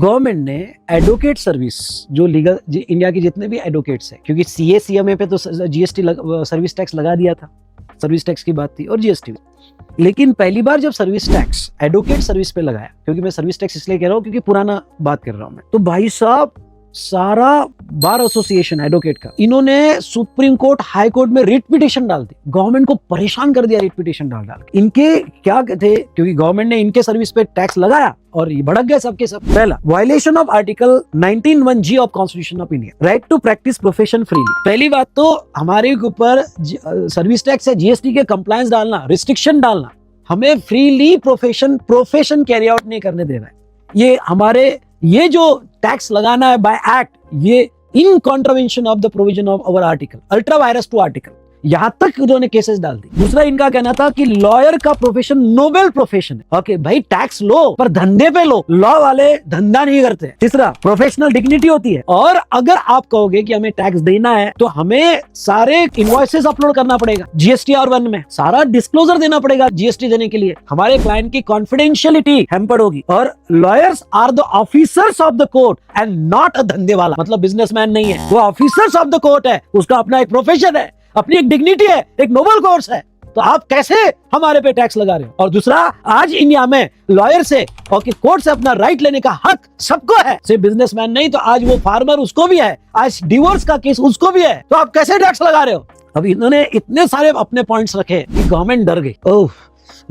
Government ने advocate service जो legal India के जितने भी एडवोकेट्स हैं, क्योंकि सीए सीएमए पे तो जीएसटी सर्विस टैक्स लगा दिया था, सर्विस टैक्स की बात थी और जीएसटी, लेकिन पहली बार जब सर्विस टैक्स एडवोकेट सर्विस पे लगाया, क्योंकि मैं सर्विस टैक्स इसलिए कह रहा हूँ क्योंकि पुराना बात कर रहा हूँ मैं, तो भाई साहब सारा बार एसोसिएशन एडवोकेट का इन्होंने सुप्रीम कोर्ट हाई कोर्ट में रिट पिटीशन डाल दी, गवर्नमेंट को परेशान कर दिया रिट पिटीशन डाल डाल के। इनके क्या थे, क्योंकि गवर्नमेंट ने इनके सर्विस पे टैक्स लगाया और ये भड़क गए सबके सब। पहला, violation of article 19(1)(g of constitution of India, right to practice profession freely. पहली बात तो हमारे ऊपर सर्विस टैक्स है, जीएसटी के कंप्लायंस डालना, रिस्ट्रिक्शन डालना, हमें फ्रीली प्रोफेशन कैरी आउट नहीं करने दे रहा है। ये हमारे ये जो टैक्स लगाना है बाय एक्ट, ये in contravention of the provision of our article, ultra vires to article, यहां तक उन्होंने केसेस डाल दी। दूसरा इनका कहना था कि लॉयर का प्रोफेशन नोबेल प्रोफेशन है। ओके भाई, टैक्स लो पर धंधे पे लो, लॉ वाले धंधा नहीं करते। तीसरा, प्रोफेशनल डिग्निटी होती है, और अगर आप कहोगे कि हमें टैक्स देना है तो हमें सारे इनवॉइसेस अपलोड करना पड़ेगा GSTR1 में, सारा डिस्क्लोजर देना पड़ेगा जीएसटी देने के लिए, हमारे क्लाइंट की कॉन्फिडेंशियलिटी हैम्पर्ड होगी। और lawyers are the officers of the court and not a धंधे वाला, मतलब बिजनेसमैन नहीं है वो, ऑफिसर्स ऑफ द कोर्ट है, उसका अपना एक प्रोफेशन है, अपनी एक डिग्निटी है, एक नोबल कोर्स है, तो आप कैसे हमारे पे टैक्स लगा रहे हो। और दूसरा, आज इंडिया में लॉयर से और कोर्ट से अपना राइट लेने का हक सबको है, सिर्फ बिजनेसमैन नहीं, तो आज वो फार्मर उसको भी है, आज डिवोर्स का केस उसको भी है, तो आप कैसे टैक्स लगा रहे हो। अब इन्होंने इतने सारे अपने पॉइंट्स रखे कि गवर्नमेंट डर गई, ओह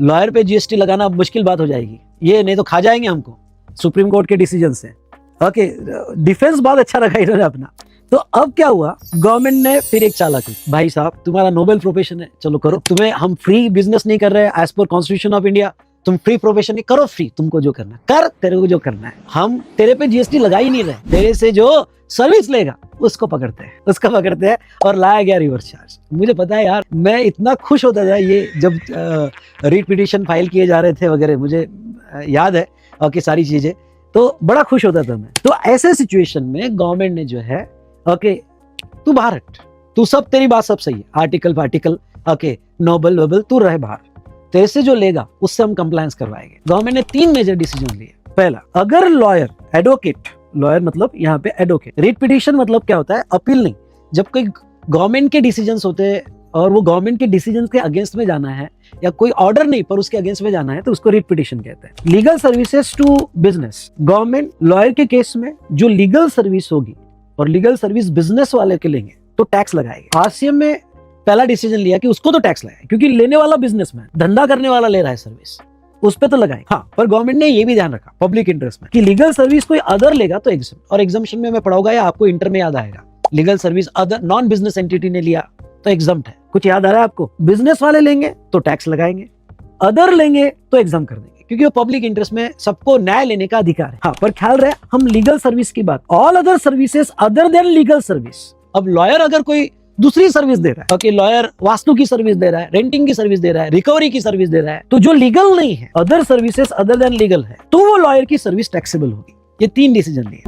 लॉयर पे जीएसटी लगाना मुश्किल बात हो जाएगी, ये नहीं तो खा जाएंगे हमको सुप्रीम कोर्ट के डिसीजन से। ओके, डिफेंस बहुत अच्छा रखा इन्होंने अपना। तो अब क्या हुआ, गवर्नमेंट ने फिर एक चालाक की, भाई साहब तुम्हारा नोबेल प्रोफेशन है, चलो करो, तुम्हें हम फ्री बिजनेस नहीं कर रहे हैं as per constitution of India, तुम फ्री प्रोफेशन नहीं करो, फ्री तुमको जो करना कर, तेरे को जो करना है, हम तेरे पे जीएसटी लगा ही नहीं रहे, तेरे से जो सर्विस लेगा उसको पकड़ते हैं और लाया गया रिवर्स चार्ज। मुझे पता है यार, मैं इतना खुश होता था ये जब रिट पिटीशन फाइल किए जा रहे थे वगैरह, मुझे याद है और सारी चीजें, तो बड़ा खुश होता था मैं। तो ऐसे सिचुएशन में गवर्नमेंट ने जो है, ओके तू बाहर हट, तू सब तेरी बात सब सही है, article particle, okay noble wobble, तू रहे बाहर, तेरे से जो लेगा उससे हम कंप्लायंस करवाएंगे। गवर्नमेंट ने 3 मेजर डिसीजन लिए। पहला, अगर लॉयर एडवोकेट, लॉयर मतलब यहाँ पे एडवोकेट, रिट पिटीशन मतलब क्या होता है, अपील नहीं, जब कोई गवर्नमेंट के डिसीजंस होते हैं और वो गवर्नमेंट के डिसीजन के अगेंस्ट में जाना है, या कोई ऑर्डर नहीं पर उसके अगेंस्ट में जाना है, तो उसको रिट पिटीशन कहते हैं। Legal services to business, government lawyer के केस में जो लीगल सर्विस होगी और लीगल सर्विस बिजनेस वाले के लेंगे तो टैक्स लगाएंगे। आरसीएम में पहला डिसीजन लिया कि उसको तो टैक्स लगाए, क्योंकि लेने वाला बिजनेसमैन, धंधा करने वाला ले रहा है सर्विस, उस पे तो लगाए। हाँ, पर गवर्नमेंट ने ये भी ध्यान रखा पब्लिक इंटरेस्ट में कि लीगल सर्विस कोई अदर लेगा तो एग्जम, और एग्जम्पशन में मैं पढ़ाऊंगा या आपको इंटर में याद आएगा, legal service other non business entity ने लिया तो एग्जम्प्ट है, कुछ याद आ रहा है आपको। बिजनेस वाले लेंगे तो टैक्स लगाएंगे, अदर लेंगे तो एग्जाम कर देंगे, क्योंकि वो पब्लिक इंटरेस्ट में सबको न्याय लेने का अधिकार है। हाँ, पर ख्याल रहे हम लीगल सर्विस की बात, all other services other than legal service. अब लॉयर अगर कोई दूसरी सर्विस दे रहा है, ओके लॉयर वास्तु की सर्विस दे रहा है, रेंटिंग की सर्विस दे रहा है, रिकवरी की सर्विस दे रहा है, तो जो लीगल नहीं है, other services other than legal है, तो वो लॉयर की सर्विस टैक्सेबल होगी। ये 3 डिसीजन लिए।